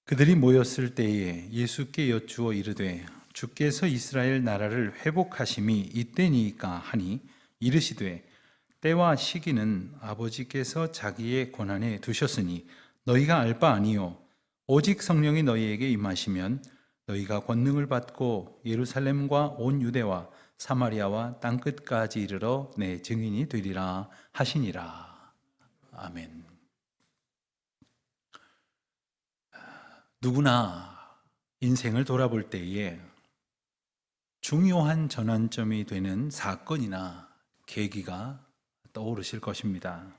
그들이 모였을 때에 예수께 여쭈어 이르되 주께서 이스라엘 나라를 회복하심이 이때니까 하니 이르시되 때와 시기는 아버지께서 자기의 권한에 두셨으니 너희가 알 바 아니요 오직 성령이 너희에게 임하시면 너희가 권능을 받고 예루살렘과 온 유대와 사마리아와 땅끝까지 이르러 내 증인이 되리라 하시니라. 아멘. 누구나 인생을 돌아볼 때에 중요한 전환점이 되는 사건이나 계기가 떠오르실 것입니다.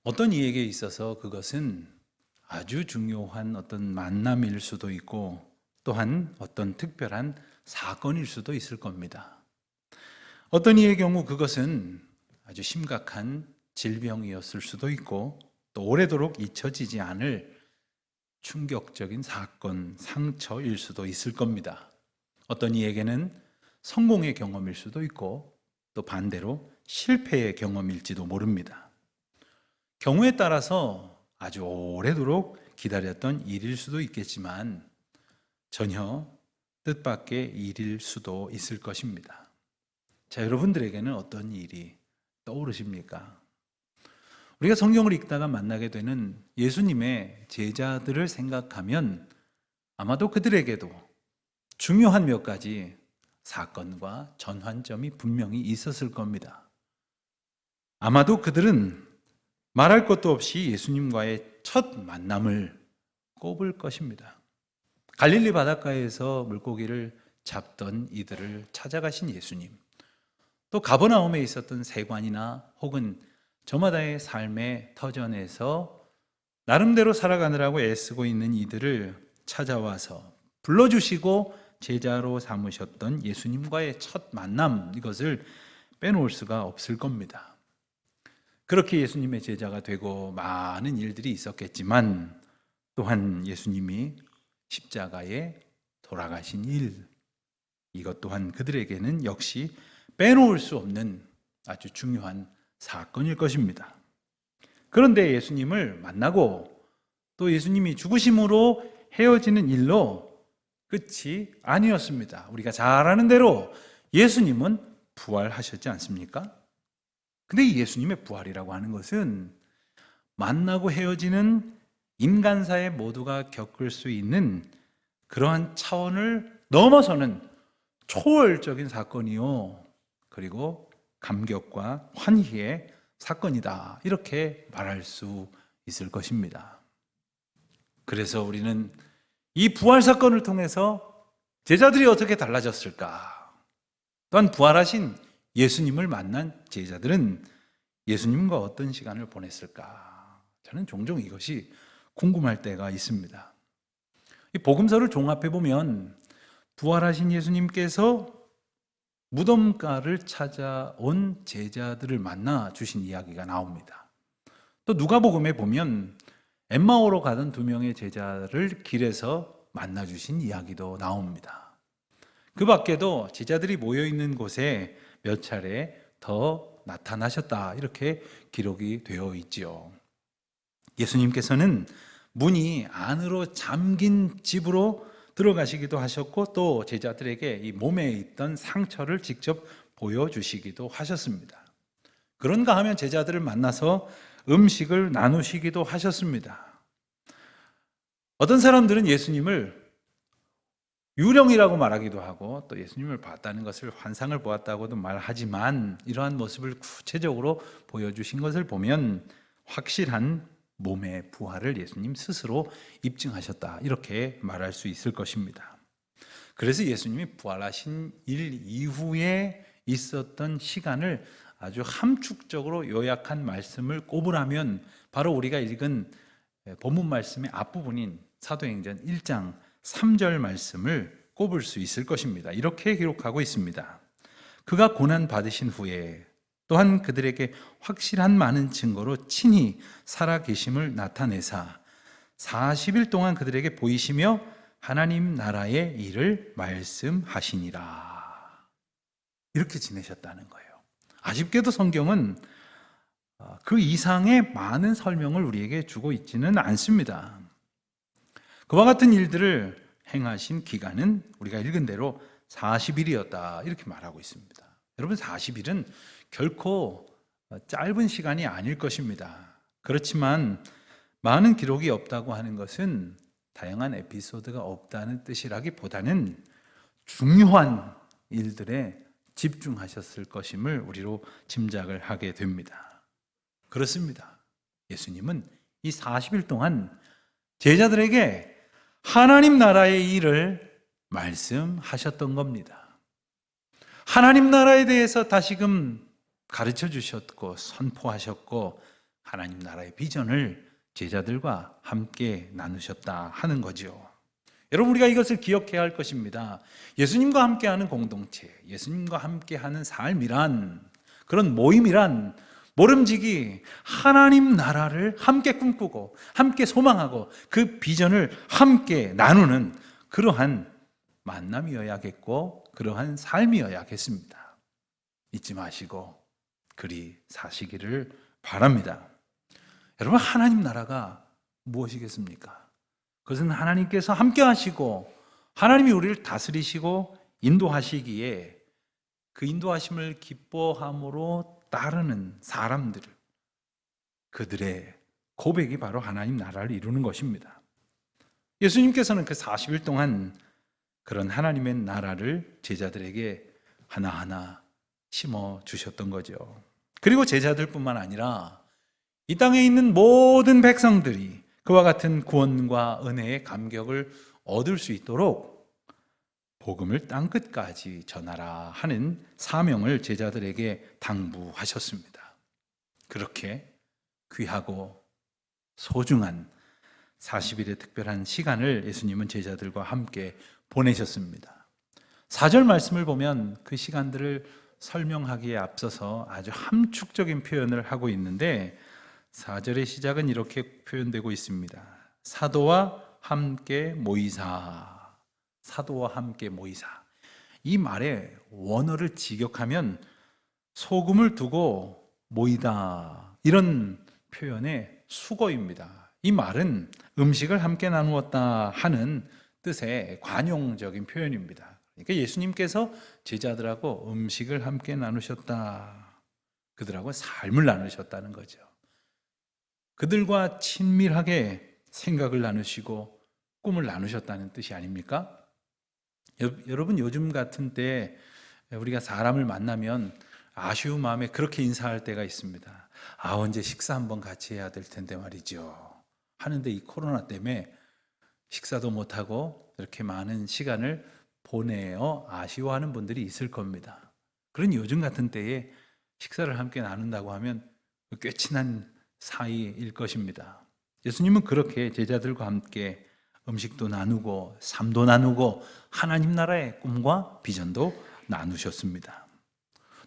어떤 이에게 있어서 그것은 아주 중요한 어떤 만남일 수도 있고 또한 어떤 특별한 사건일 수도 있을 겁니다. 어떤 이의 경우 그것은 아주 심각한 질병이었을 수도 있고 또 오래도록 잊혀지지 않을 충격적인 사건, 상처일 수도 있을 겁니다. 어떤 이에게는 성공의 경험일 수도 있고 또 반대로 실패의 경험일지도 모릅니다. 경우에 따라서 아주 오래도록 기다렸던 일일 수도 있겠지만 전혀 뜻밖의 일일 수도 있을 것입니다. 자, 여러분들에게는 어떤 일이 떠오르십니까? 우리가 성경을 읽다가 만나게 되는 예수님의 제자들을 생각하면 아마도 그들에게도 중요한 몇 가지 사건과 전환점이 분명히 있었을 겁니다. 아마도 그들은 말할 것도 없이 예수님과의 첫 만남을 꼽을 것입니다. 갈릴리 바닷가에서 물고기를 잡던 이들을 찾아가신 예수님, 또 가버나움에 있었던 세관이나 혹은 저마다의 삶의 터전에서 나름대로 살아가느라고 애쓰고 있는 이들을 찾아와서 불러주시고 제자로 삼으셨던 예수님과의 첫 만남, 이것을 빼놓을 수가 없을 겁니다. 그렇게 예수님의 제자가 되고 많은 일들이 있었겠지만 또한 예수님이 십자가에 돌아가신 일, 이것 또한 그들에게는 역시 빼놓을 수 없는 아주 중요한 사건일 것입니다. 그런데 예수님을 만나고 또 예수님이 죽으심으로 헤어지는 일로 끝이 아니었습니다. 우리가 잘 아는 대로 예수님은 부활하셨지 않습니까? 근데 이 예수님의 부활이라고 하는 것은 만나고 헤어지는 인간사의 모두가 겪을 수 있는 그러한 차원을 넘어서는 초월적인 사건이요, 그리고 감격과 환희의 사건이다, 이렇게 말할 수 있을 것입니다. 그래서 우리는 이 부활 사건을 통해서 제자들이 어떻게 달라졌을까? 또한 부활하신 예수님을 만난 제자들은 예수님과 어떤 시간을 보냈을까? 저는 종종 이것이 궁금할 때가 있습니다. 이 복음서를 종합해 보면 부활하신 예수님께서 무덤가를 찾아온 제자들을 만나 주신 이야기가 나옵니다. 또 누가복음에 보면 엠마오로 가던 두 명의 제자를 길에서 만나 주신 이야기도 나옵니다. 그 밖에도 제자들이 모여 있는 곳에 몇 차례 더 나타나셨다, 이렇게 기록이 되어 있지요. 예수님께서는 문이 안으로 잠긴 집으로 들어가시기도 하셨고 또 제자들에게 이 몸에 있던 상처를 직접 보여주시기도 하셨습니다. 그런가 하면 제자들을 만나서 음식을 나누시기도 하셨습니다. 어떤 사람들은 예수님을 유령이라고 말하기도 하고 또 예수님을 봤다는 것을 환상을 보았다고도 말하지만 이러한 모습을 구체적으로 보여주신 것을 보면 확실한 몸의 부활을 예수님 스스로 입증하셨다, 이렇게 말할 수 있을 것입니다. 그래서 예수님이 부활하신 일 이후에 있었던 시간을 아주 함축적으로 요약한 말씀을 꼽으라면 바로 우리가 읽은 본문 말씀의 앞부분인 사도행전 1장 3절 말씀을 꼽을 수 있을 것입니다. 이렇게 기록하고 있습니다. 그가 고난 받으신 후에 또한 그들에게 확실한 많은 증거로 친히 살아계심을 나타내사 40일 동안 그들에게 보이시며 하나님 나라의 일을 말씀하시니라. 이렇게 지내셨다는 거예요. 아쉽게도 성경은 그 이상의 많은 설명을 우리에게 주고 있지는 않습니다. 그와 같은 일들을 행하신 기간은 우리가 읽은 대로 40일이었다 이렇게 말하고 있습니다. 여러분 40일은 결코 짧은 시간이 아닐 것입니다. 그렇지만 많은 기록이 없다고 하는 것은 다양한 에피소드가 없다는 뜻이라기보다는 중요한 일들에 집중하셨을 것임을 우리로 짐작을 하게 됩니다. 그렇습니다. 예수님은 이 40일 동안 제자들에게 하나님 나라의 일을 말씀하셨던 겁니다. 하나님 나라에 대해서 다시금 가르쳐 주셨고 선포하셨고 하나님 나라의 비전을 제자들과 함께 나누셨다 하는 거죠. 여러분 우리가 이것을 기억해야 할 것입니다. 예수님과 함께하는 공동체, 예수님과 함께하는 삶이란 그런 모임이란 모름지기 하나님 나라를 함께 꿈꾸고 함께 소망하고 그 비전을 함께 나누는 그러한 만남이어야겠고 그러한 삶이어야겠습니다. 잊지 마시고 그리 사시기를 바랍니다. 여러분 하나님 나라가 무엇이겠습니까? 그것은 하나님께서 함께 하시고 하나님이 우리를 다스리시고 인도하시기에 그 인도하심을 기뻐함으로 따르는 사람들, 그들의 고백이 바로 하나님 나라를 이루는 것입니다. 예수님께서는 그 40일 동안 그런 하나님의 나라를 제자들에게 하나하나 심어 주셨던 거죠. 그리고 제자들뿐만 아니라 이 땅에 있는 모든 백성들이 그와 같은 구원과 은혜의 감격을 얻을 수 있도록 복음을 땅끝까지 전하라 하는 사명을 제자들에게 당부하셨습니다. 그렇게 귀하고 소중한 40일의 특별한 시간을 예수님은 제자들과 함께 보내셨습니다. 4절 말씀을 보면 그 시간들을 설명하기에 앞서서 아주 함축적인 표현을 하고 있는데 4절의 시작은 이렇게 표현되고 있습니다. 사도와 함께 모이사. 사도와 함께 모이사. 이 말의 원어를 직역하면 소금을 두고 모이다 이런 표현의 수거입니다. 이 말은 음식을 함께 나누었다 하는 뜻의 관용적인 표현입니다. 그러니까 예수님께서 제자들하고 음식을 함께 나누셨다. 그들하고 삶을 나누셨다는 거죠. 그들과 친밀하게 생각을 나누시고 꿈을 나누셨다는 뜻이 아닙니까? 여러분 요즘 같은 때 우리가 사람을 만나면 아쉬운 마음에 그렇게 인사할 때가 있습니다. 언제 식사 한번 같이 해야 될 텐데 말이죠. 하는데 이 코로나 때문에 식사도 못하고 이렇게 많은 시간을 보내어 아쉬워하는 분들이 있을 겁니다. 그런 요즘 같은 때에 식사를 함께 나눈다고 하면 꽤 친한 사이일 것입니다. 예수님은 그렇게 제자들과 함께 음식도 나누고 삶도 나누고 하나님 나라의 꿈과 비전도 나누셨습니다.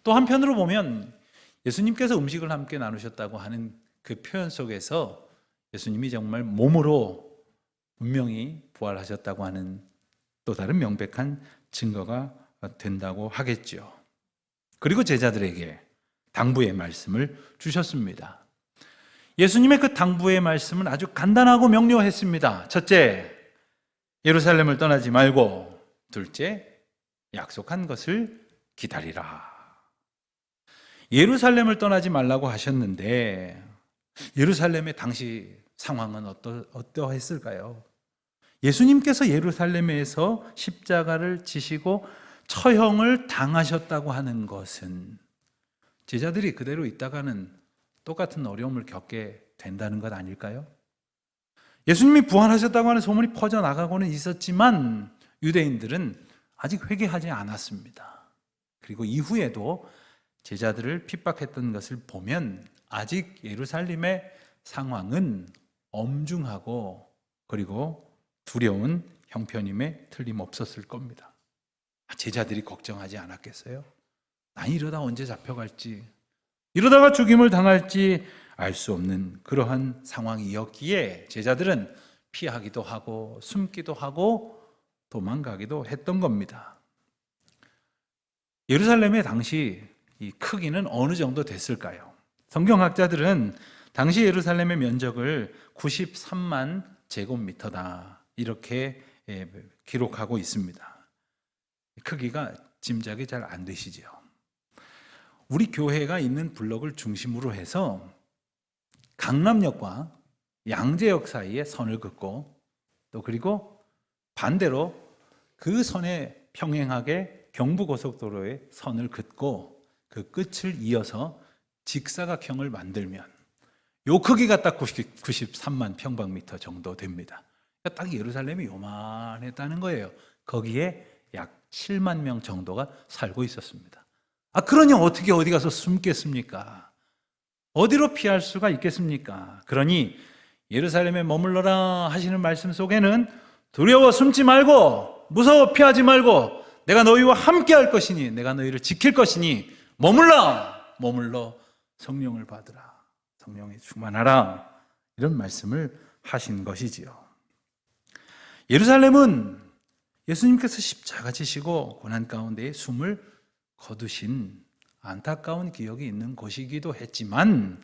또 한편으로 보면 예수님께서 음식을 함께 나누셨다고 하는 그 표현 속에서 예수님이 정말 몸으로 분명히 부활하셨다고 하는 또 다른 명백한 증거가 된다고 하겠죠. 그리고 제자들에게 당부의 말씀을 주셨습니다. 예수님의 그 당부의 말씀은 아주 간단하고 명료했습니다. 첫째, 예루살렘을 떠나지 말고, 둘째, 약속한 것을 기다리라. 예루살렘을 떠나지 말라고 하셨는데 예루살렘의 당시 상황은 어떠했을까요? 예수님께서 예루살렘에서 십자가를 지시고 처형을 당하셨다고 하는 것은 제자들이 그대로 있다가는 똑같은 어려움을 겪게 된다는 것 아닐까요? 예수님이 부활하셨다고 하는 소문이 퍼져나가고는 있었지만 유대인들은 아직 회개하지 않았습니다. 그리고 이후에도 제자들을 핍박했던 것을 보면 아직 예루살렘의 상황은 엄중하고 그리고 두려운 형편임에 틀림없었을 겁니다. 제자들이 걱정하지 않았겠어요? 난 이러다 언제 잡혀갈지, 이러다가 죽임을 당할지 알 수 없는 그러한 상황이었기에 제자들은 피하기도 하고 숨기도 하고 도망가기도 했던 겁니다. 예루살렘의 당시 이 크기는 어느 정도 됐을까요? 성경학자들은 당시 예루살렘의 면적을 93만 제곱미터다 이렇게 기록하고 있습니다. 크기가 짐작이 잘 안 되시죠? 우리 교회가 있는 블록을 중심으로 해서 강남역과 양재역 사이에 선을 긋고 또 그리고 반대로 그 선에 평행하게 경부고속도로에 선을 긋고 그 끝을 이어서 직사각형을 만들면 요 크기가 딱 93만 평방미터 정도 됩니다. 그러니까 딱 예루살렘이 요만했다는 거예요. 거기에 약 7만 명 정도가 살고 있었습니다. 그러니 어떻게 어디 가서 숨겠습니까? 어디로 피할 수가 있겠습니까? 그러니 예루살렘에 머물러라 하시는 말씀 속에는 두려워 숨지 말고 무서워 피하지 말고 내가 너희와 함께 할 것이니 내가 너희를 지킬 것이니 머물러 성령을 받으라. 성령에 충만하라. 이런 말씀을 하신 것이지요. 예루살렘은 예수님께서 십자가 지시고 고난 가운데 숨을 거두신 안타까운 기억이 있는 곳이기도 했지만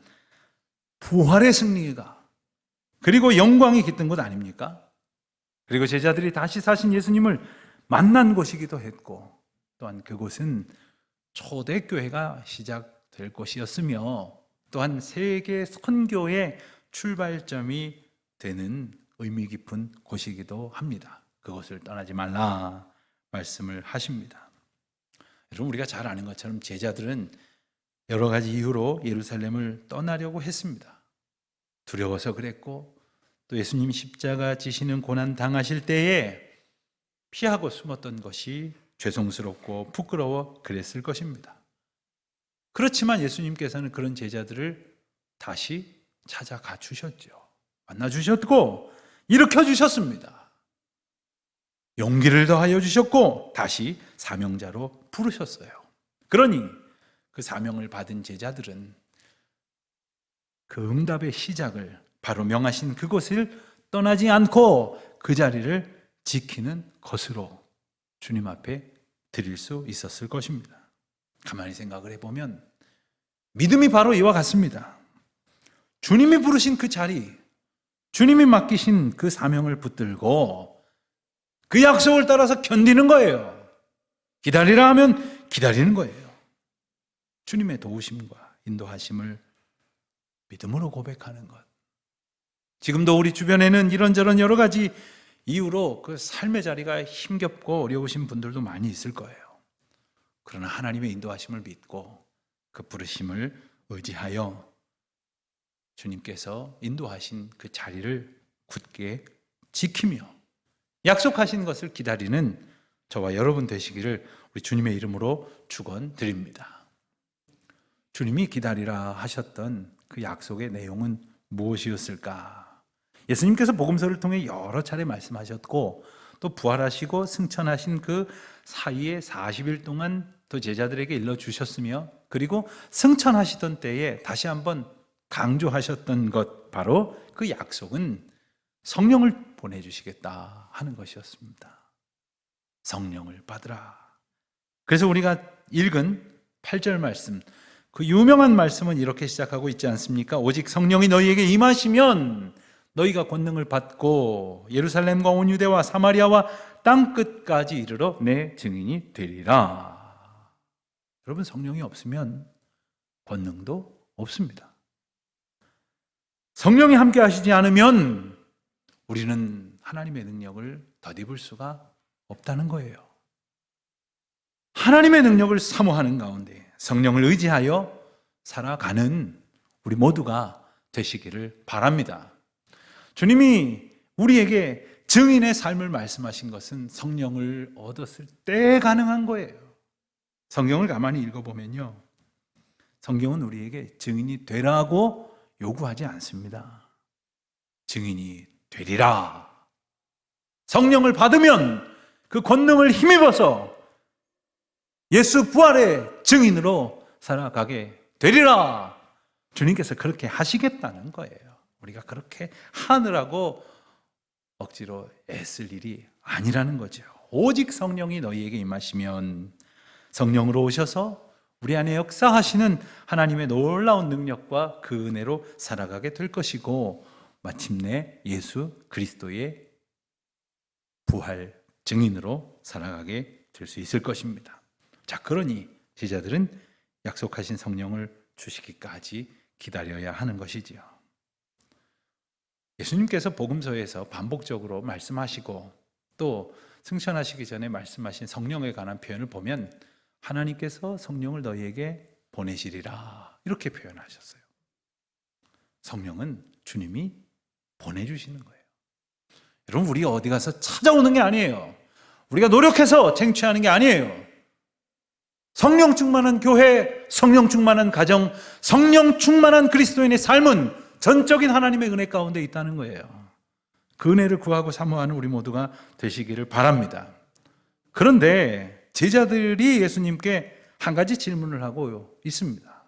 부활의 승리가 그리고 영광이 깃든 곳 아닙니까? 그리고 제자들이 다시 사신 예수님을 만난 곳이기도 했고 또한 그곳은 초대교회가 시작될 곳이었으며 또한 세계 선교의 출발점이 되는 의미 깊은 곳이기도 합니다. 그곳을 떠나지 말라 말씀을 하십니다. 여러분, 우리가 잘 아는 것처럼 제자들은 여러 가지 이유로 예루살렘을 떠나려고 했습니다. 두려워서 그랬고 또 예수님 십자가 지시는 고난 당하실 때에 피하고 숨었던 것이 죄송스럽고 부끄러워 그랬을 것입니다. 그렇지만 예수님께서는 그런 제자들을 다시 찾아가 주셨죠. 만나 주셨고 일으켜 주셨습니다. 용기를 더하여 주셨고 다시 사명자로 부르셨어요. 그러니 그 사명을 받은 제자들은 그 응답의 시작을 바로 명하신 그곳을 떠나지 않고 그 자리를 지키는 것으로 주님 앞에 드릴 수 있었을 것입니다. 가만히 생각을 해보면 믿음이 바로 이와 같습니다. 주님이 부르신 그 자리, 주님이 맡기신 그 사명을 붙들고 그 약속을 따라서 견디는 거예요. 기다리라 하면 기다리는 거예요. 주님의 도우심과 인도하심을 믿음으로 고백하는 것. 지금도 우리 주변에는 이런저런 여러 가지 이유로 그 삶의 자리가 힘겹고 어려우신 분들도 많이 있을 거예요. 그러나 하나님의 인도하심을 믿고 그 부르심을 의지하여 주님께서 인도하신 그 자리를 굳게 지키며 약속하신 것을 기다리는 저와 여러분 되시기를 우리 주님의 이름으로 축원드립니다. 주님이 기다리라 하셨던 그 약속의 내용은 무엇이었을까? 예수님께서 복음서를 통해 여러 차례 말씀하셨고 또 부활하시고 승천하신 그 사이에 40일 동안 또 제자들에게 일러주셨으며 그리고 승천하시던 때에 다시 한번 강조하셨던 것, 바로 그 약속은 성령을 보내주시겠다 하는 것이었습니다. 성령을 받으라. 그래서 우리가 읽은 8절 말씀, 그 유명한 말씀은 이렇게 시작하고 있지 않습니까? 오직 성령이 너희에게 임하시면 너희가 권능을 받고 예루살렘과 온 유대와 사마리아와 땅 끝까지 이르러 내 증인이 되리라. 여러분, 성령이 없으면 권능도 없습니다. 성령이 함께 하시지 않으면 우리는 하나님의 능력을 덧입을 수가 없다는 거예요. 하나님의 능력을 사모하는 가운데 성령을 의지하여 살아가는 우리 모두가 되시기를 바랍니다. 주님이 우리에게 증인의 삶을 말씀하신 것은 성령을 얻었을 때 가능한 거예요. 성경을 가만히 읽어보면요, 성경은 우리에게 증인이 되라고 요구하지 않습니다. 증인이 되리라. 성령을 받으면 그 권능을 힘입어서 예수 부활의 증인으로 살아가게 되리라. 주님께서 그렇게 하시겠다는 거예요. 우리가 그렇게 하느라고 억지로 애쓸 일이 아니라는 거죠. 오직 성령이 너희에게 임하시면, 성령으로 오셔서 우리 안에 역사하시는 하나님의 놀라운 능력과 그 은혜로 살아가게 될 것이고 마침내 예수 그리스도의 부활 증인으로 살아가게 될 수 있을 것입니다. 자, 그러니 제자들은 약속하신 성령을 주시기까지 기다려야 하는 것이지요. 예수님께서 복음서에서 반복적으로 말씀하시고 또 승천하시기 전에 말씀하신 성령에 관한 표현을 보면 하나님께서 성령을 너희에게 보내시리라 이렇게 표현하셨어요. 성령은 주님이 보내주시는 거예요. 여러분, 우리가 어디 가서 찾아오는 게 아니에요. 우리가 노력해서 쟁취하는 게 아니에요. 성령 충만한 교회, 성령 충만한 가정, 성령 충만한 그리스도인의 삶은 전적인 하나님의 은혜 가운데 있다는 거예요. 그 은혜를 구하고 사모하는 우리 모두가 되시기를 바랍니다. 그런데 제자들이 예수님께 한 가지 질문을 하고 있습니다.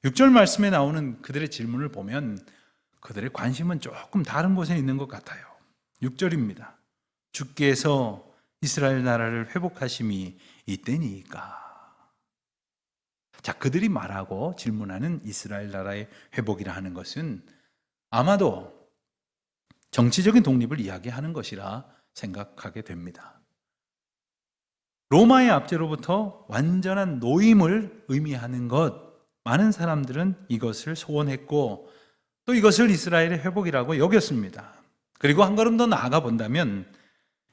6절 말씀에 나오는 그들의 질문을 보면 그들의 관심은 조금 다른 곳에 있는 것 같아요. 6절입니다. 주께서 이스라엘 나라를 회복하심이 이때니까. 자, 그들이 말하고 질문하는 이스라엘 나라의 회복이라 하는 것은 아마도 정치적인 독립을 이야기하는 것이라 생각하게 됩니다. 로마의 압제로부터 완전한 노임을 의미하는 것, 많은 사람들은 이것을 소원했고 또 이것을 이스라엘의 회복이라고 여겼습니다. 그리고 한 걸음 더 나아가 본다면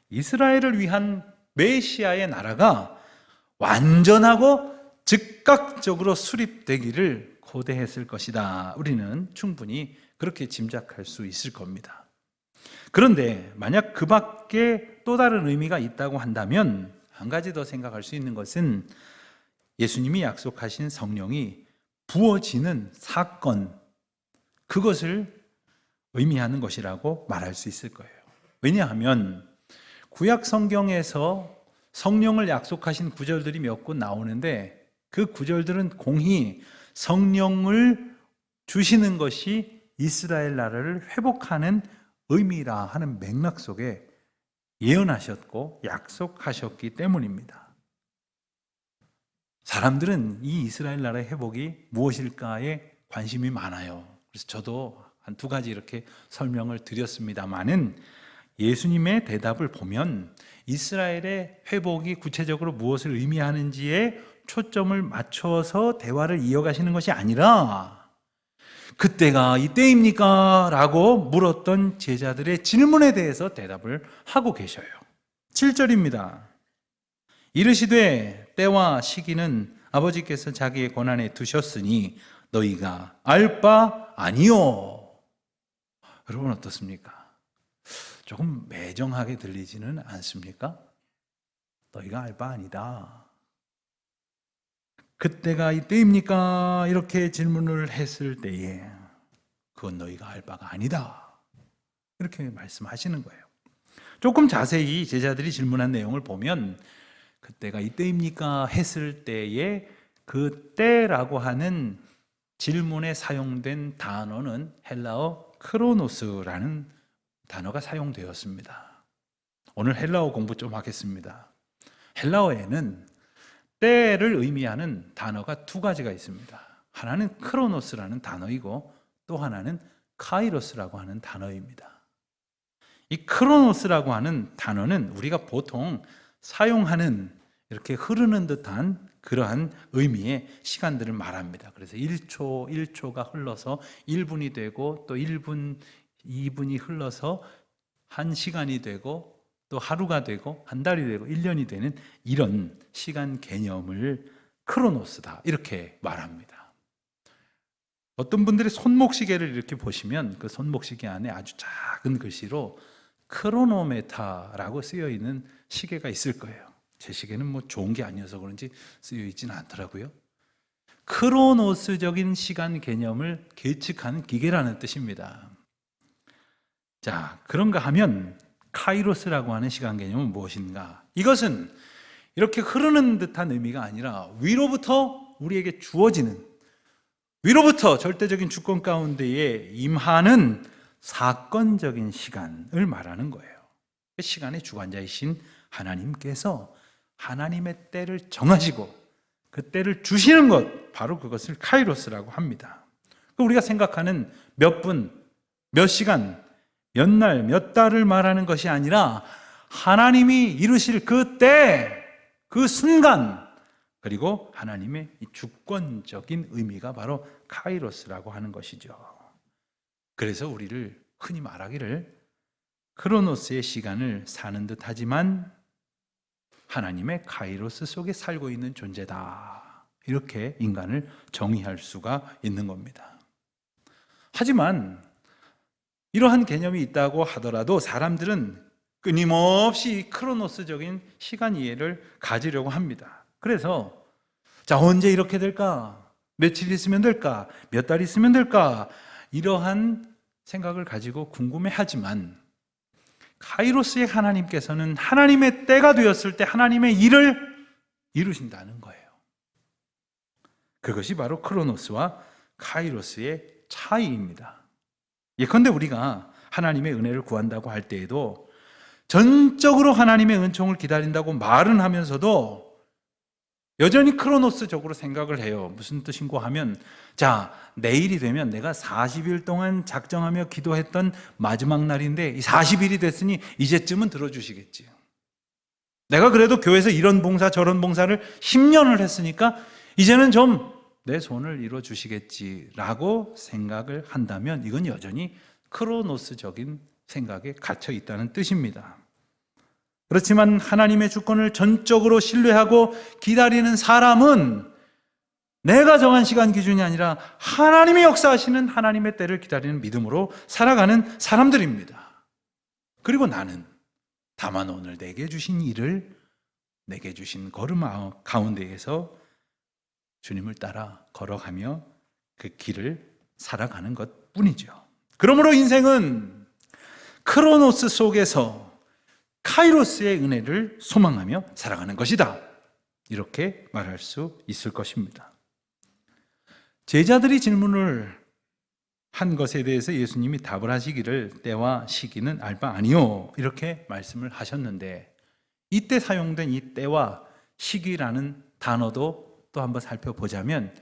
이스라엘을 위한 메시아의 나라가 완전하고 즉각적으로 수립되기를 고대했을 것이다. 우리는 충분히 그렇게 짐작할 수 있을 겁니다. 그런데 만약 그 밖에 또 다른 의미가 있다고 한다면 한 가지 더 생각할 수 있는 것은 예수님이 약속하신 성령이 부어지는 사건, 그것을 의미하는 것이라고 말할 수 있을 거예요. 왜냐하면 구약 성경에서 성령을 약속하신 구절들이 몇 곳 나오는데 그 구절들은 공히 성령을 주시는 것이 이스라엘 나라를 회복하는 의미라 하는 맥락 속에 예언하셨고 약속하셨기 때문입니다. 사람들은 이 이스라엘 나라의 회복이 무엇일까에 관심이 많아요. 그래서 저도 한 두 가지 이렇게 설명을 드렸습니다마는 예수님의 대답을 보면 이스라엘의 회복이 구체적으로 무엇을 의미하는지에 초점을 맞춰서 대화를 이어가시는 것이 아니라 그때가 이때입니까? 라고 물었던 제자들의 질문에 대해서 대답을 하고 계셔요. 7절입니다. 이르시되 때와 시기는 아버지께서 자기의 권한에 두셨으니 너희가 알 바 아니요. 여러분 어떻습니까? 조금 매정하게 들리지는 않습니까? 너희가 알 바 아니다. 그때가 이때입니까? 이렇게 질문을 했을 때에 그건 너희가 알 바가 아니다. 이렇게 말씀하시는 거예요. 조금 자세히 제자들이 질문한 내용을 보면 그때가 이때입니까? 했을 때에 그 때라고 하는 질문에 사용된 단어는 헬라어 크로노스라는 단어가 사용되었습니다. 오늘 헬라어 공부 좀 하겠습니다. 헬라어에는 때를 의미하는 단어가 두 가지가 있습니다. 하나는 크로노스라는 단어이고 또 하나는 카이로스라고 하는 단어입니다. 이 크로노스라고 하는 단어는 우리가 보통 사용하는 이렇게 흐르는 듯한 그러한 의미의 시간들을 말합니다. 그래서 1초가 흘러서 1분이 되고 또 1분, 2분이 흘러서 1시간이 되고 또 하루가 되고 한 달이 되고 1년이 되는 이런 시간 개념을 크로노스다 이렇게 말합니다. 어떤 분들이 손목시계를 이렇게 보시면 그 손목시계 안에 아주 작은 글씨로 크로노메타라고 쓰여 있는 시계가 있을 거예요. 제 시계는 뭐 좋은 게 아니어서 그런지 쓰여 있지는 않더라고요. 크로노스적인 시간 개념을 계측하는 기계라는 뜻입니다. 자, 그런가 하면 카이로스라고 하는 시간 개념은 무엇인가? 이것은 이렇게 흐르는 듯한 의미가 아니라 위로부터 우리에게 주어지는, 위로부터 절대적인 주권 가운데에 임하는 사건적인 시간을 말하는 거예요. 시간의 주관자이신 하나님께서 하나님의 때를 정하시고 그 때를 주시는 것, 바로 그것을 카이로스라고 합니다. 우리가 생각하는 몇 분, 몇 시간, 몇 날, 몇 달을 말하는 것이 아니라 하나님이 이루실 그 때, 그 순간, 그리고 하나님의 이 주권적인 의미가 바로 카이로스라고 하는 것이죠. 그래서 우리를 흔히 말하기를 크로노스의 시간을 사는 듯 하지만 하나님의 카이로스 속에 살고 있는 존재다. 이렇게 인간을 정의할 수가 있는 겁니다. 하지만 이러한 개념이 있다고 하더라도 사람들은 끊임없이 크로노스적인 시간 이해를 가지려고 합니다. 그래서 자, 언제 이렇게 될까? 며칠 있으면 될까? 몇 달 있으면 될까? 이러한 생각을 가지고 궁금해하지만 카이로스의 하나님께서는 하나님의 때가 되었을 때 하나님의 일을 이루신다는 거예요. 그것이 바로 크로노스와 카이로스의 차이입니다. 예컨대 우리가 하나님의 은혜를 구한다고 할 때에도 전적으로 하나님의 은총을 기다린다고 말은 하면서도 여전히 크로노스적으로 생각을 해요. 무슨 뜻인고 하면, 자, 내일이 되면 내가 40일 동안 작정하며 기도했던 마지막 날인데 이 40일이 됐으니 이제쯤은 들어주시겠지. 내가 그래도 교회에서 이런 봉사 저런 봉사를 10년을 했으니까 이제는 좀 내 손을 이뤄주시겠지라고 생각을 한다면 이건 여전히 크로노스적인 생각에 갇혀 있다는 뜻입니다. 그렇지만 하나님의 주권을 전적으로 신뢰하고 기다리는 사람은 내가 정한 시간 기준이 아니라 하나님이 역사하시는 하나님의 때를 기다리는 믿음으로 살아가는 사람들입니다. 그리고 나는 다만 오늘 내게 주신 일을, 내게 주신 걸음 가운데에서 주님을 따라 걸어가며 그 길을 살아가는 것 뿐이죠. 그러므로 인생은 크로노스 속에서 카이로스의 은혜를 소망하며 살아가는 것이다. 이렇게 말할 수 있을 것입니다. 제자들이 질문을 한 것에 대해서 예수님이 답을 하시기를 때와 시기는 알 바 아니요, 이렇게 말씀을 하셨는데, 이때 사용된 이 때와 시기라는 단어도 또 한번 살펴보자면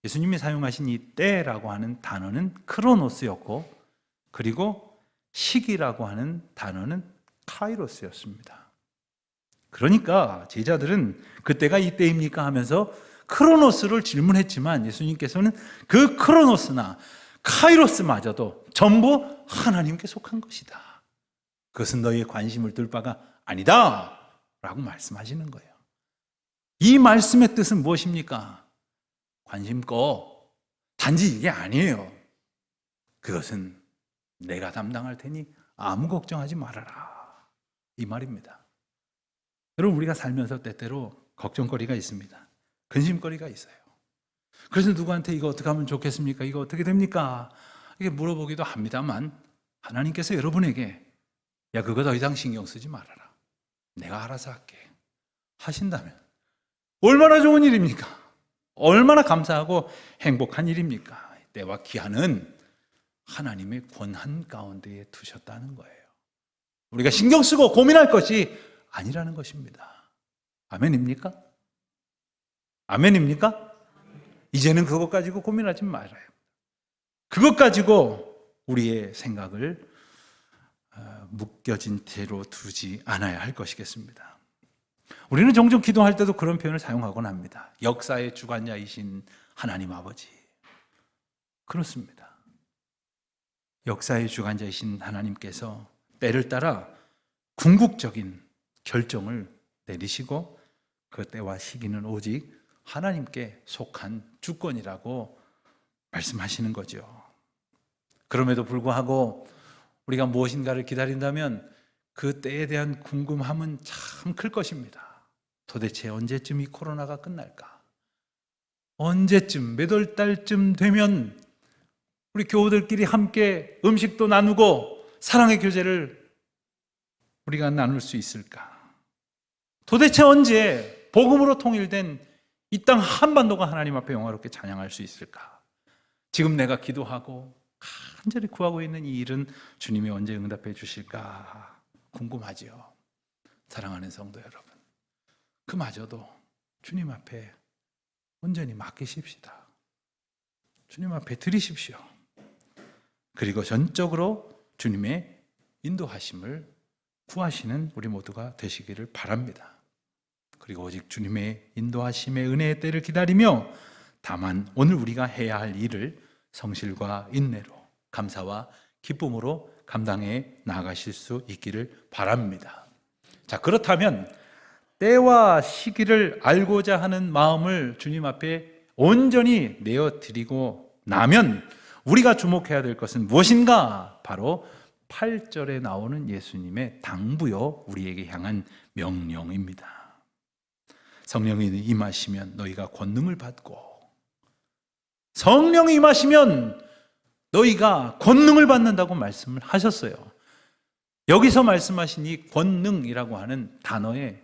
예수님이 사용하신 이 때라고 하는 단어는 크로노스였고, 그리고 시기라고 하는 단어는 카이로스였습니다. 그러니까 제자들은 그때가 이때입니까 하면서 크로노스를 질문했지만 예수님께서는 그 크로노스나 카이로스마저도 전부 하나님께 속한 것이다. 그것은 너희의 관심을 둘 바가 아니다 라고 말씀하시는 거예요. 이 말씀의 뜻은 무엇입니까? 관심 꺼. 단지 이게 아니에요. 그것은 내가 담당할 테니 아무 걱정하지 말아라. 이 말입니다. 여러분, 우리가 살면서 때때로 걱정거리가 있습니다. 근심거리가 있어요. 그래서 누구한테 이거 어떻게 하면 좋겠습니까? 이거 어떻게 됩니까? 이게 물어보기도 합니다만 하나님께서 여러분에게 야, 그거 더 이상 신경 쓰지 말아라. 내가 알아서 할게. 하신다면 얼마나 좋은 일입니까? 얼마나 감사하고 행복한 일입니까? 때와 기한은 하나님의 권한 가운데에 두셨다는 거예요. 우리가 신경 쓰고 고민할 것이 아니라는 것입니다. 아멘입니까? 아멘입니까? 이제는 그것 가지고 고민하지 말아요. 그것 가지고 우리의 생각을 묶여진 채로 두지 않아야 할 것이겠습니다. 우리는 종종 기도할 때도 그런 표현을 사용하곤 합니다. 역사의 주관자이신 하나님 아버지. 그렇습니다. 역사의 주관자이신 하나님께서 때를 따라 궁극적인 결정을 내리시고 그 때와 시기는 오직 하나님께 속한 주권이라고 말씀하시는 거죠. 그럼에도 불구하고 우리가 무엇인가를 기다린다면 그 때에 대한 궁금함은 참 클 것입니다. 도대체 언제쯤 이 코로나가 끝날까? 언제쯤, 몇 월 달쯤 되면 우리 교우들끼리 함께 음식도 나누고 사랑의 교제를 우리가 나눌 수 있을까? 도대체 언제 복음으로 통일된 이 땅 한반도가 하나님 앞에 영화롭게 찬양할 수 있을까? 지금 내가 기도하고 간절히 구하고 있는 이 일은 주님이 언제 응답해 주실까? 궁금하지요. 사랑하는 성도 여러분, 그마저도 주님 앞에 온전히 맡기십시다. 주님 앞에 드리십시오. 그리고 전적으로 주님의 인도하심을 구하시는 우리 모두가 되시기를 바랍니다. 그리고 오직 주님의 인도하심의 은혜의 때를 기다리며 다만 오늘 우리가 해야 할 일을 성실과 인내로 감사와 기쁨으로 감당해 나가실 수 있기를 바랍니다. 자, 그렇다면 때와 시기를 알고자 하는 마음을 주님 앞에 온전히 내어드리고 나면 우리가 주목해야 될 것은 무엇인가? 바로 8절에 나오는 예수님의 당부요, 우리에게 향한 명령입니다. 성령이 임하시면 너희가 권능을 받고, 성령이 임하시면 너희가 권능을 받는다고 말씀을 하셨어요. 여기서 말씀하신 이 권능이라고 하는 단어에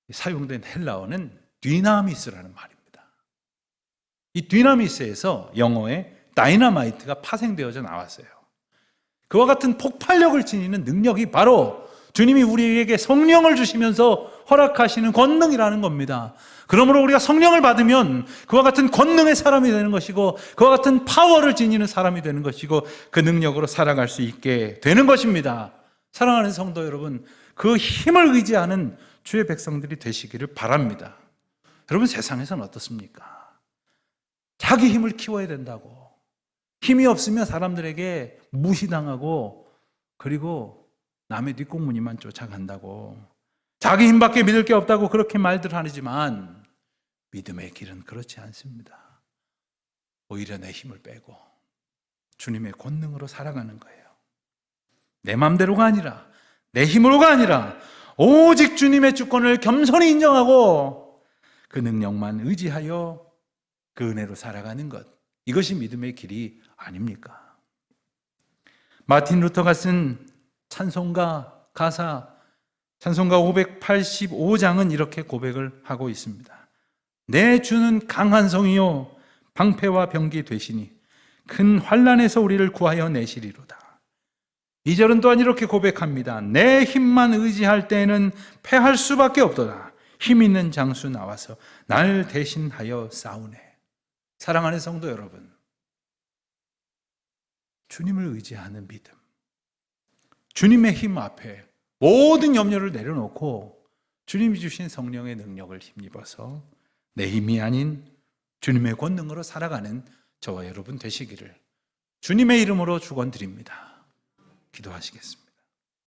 사용된 헬라어는 dynamit라는 말입니다. 이 dynamit에서 영어의 다이너마이트가 파생되어져 나왔어요. 그와 같은 폭발력을 지니는 능력이 바로 주님이 우리에게 성령을 주시면서 허락하시는 권능이라는 겁니다. 그러므로 우리가 성령을 받으면 그와 같은 권능의 사람이 되는 것이고, 그와 같은 파워를 지니는 사람이 되는 것이고, 그 능력으로 살아갈 수 있게 되는 것입니다. 사랑하는 성도 여러분, 그 힘을 의지하는 주의 백성들이 되시기를 바랍니다. 여러분, 세상에서는 어떻습니까? 자기 힘을 키워야 된다고, 힘이 없으면 사람들에게 무시당하고, 그리고 남의 뒷공무니만 쫓아간다고, 자기 힘밖에 믿을 게 없다고 그렇게 말들 하지만 믿음의 길은 그렇지 않습니다. 오히려 내 힘을 빼고 주님의 권능으로 살아가는 거예요. 내 마음대로가 아니라, 내 힘으로가 아니라 오직 주님의 주권을 겸손히 인정하고 그 능력만 의지하여 그 은혜로 살아가는 것, 이것이 믿음의 길이 아닙니까? 마틴 루터가 쓴 찬송가 가사, 찬송가 585장은 이렇게 고백을 하고 있습니다. 내 주는 강한 성이요 방패와 병기 되시니 큰 환난에서 우리를 구하여 내시리로다. 2절은 또한 이렇게 고백합니다. 내 힘만 의지할 때에는 패할 수밖에 없도다. 힘 있는 장수 나와서 날 대신하여 싸우네. 사랑하는 성도 여러분, 주님을 의지하는 믿음, 주님의 힘 앞에 모든 염려를 내려놓고 주님이 주신 성령의 능력을 힘입어서 내 힘이 아닌 주님의 권능으로 살아가는 저와 여러분 되시기를 주님의 이름으로 축원드립니다. 기도하시겠습니다.